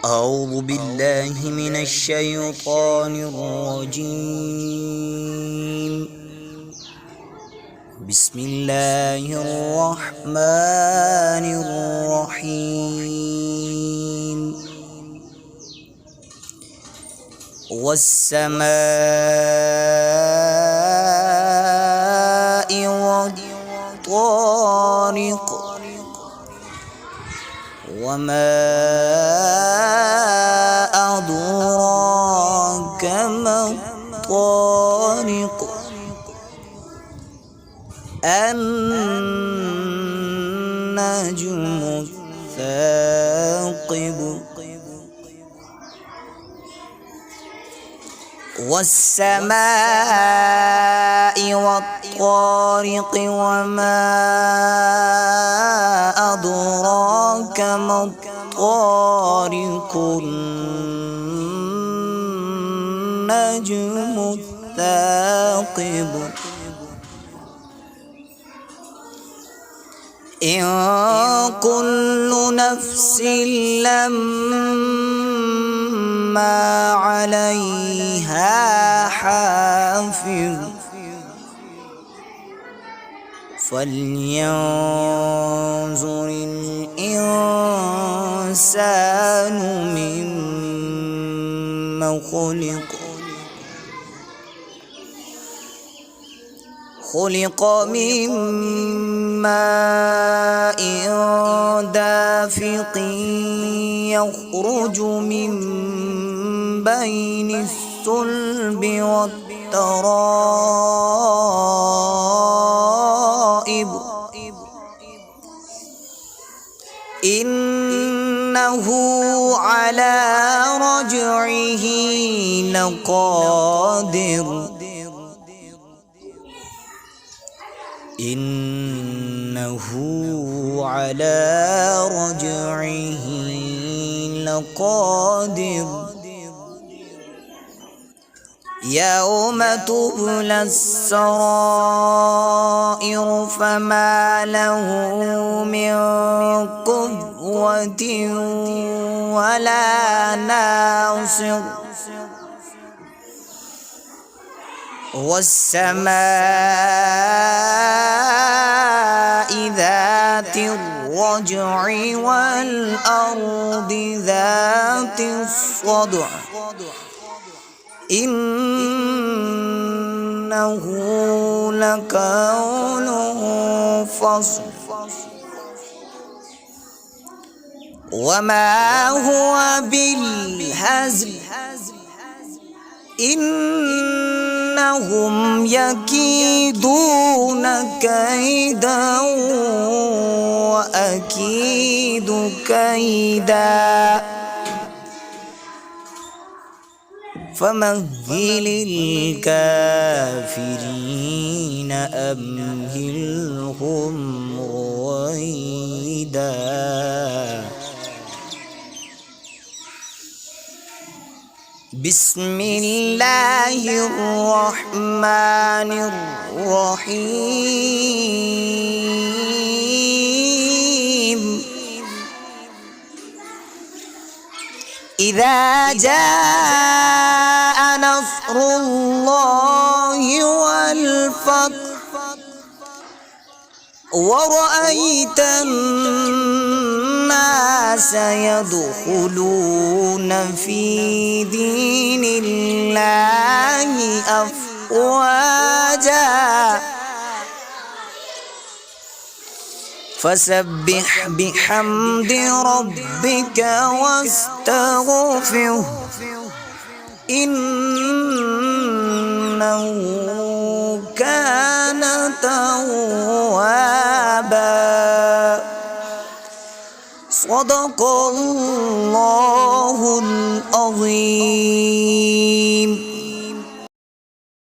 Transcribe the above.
أعوذ بالله من الشيطان الرجيم. بسم الله الرحمن الرحيم. والسماء والطارق وما أدراك ما الطارق النجم الثاقب والسماء والطارق وما أدراك ما الطارق النجم الثاقب إن كل نفس لما عليها حافظ فلينظر الإنسان مما خلق من ماء دافق يخرج من بين الصلب والترائب إنه على رجعه لقادر إنه على رجعه لقادر يوم تبلى السرائر فما له من قوة ولا ناصر والسماء ذات الرجع والأرض ذات الصدع إنه لقول فصل وما هو بالهزل إنهم يكيدون كيدا وأكيد كيدا فمهل الكافرين أمهلهم رويدا بسم الله الرحمن الرحيم إذا جاء نصر الله والفتح ورأيت الناس يدخلون في دين الله أفواجا فسبح بحمد ربك واستغفره إنه كان توابا صدق الله العظيم.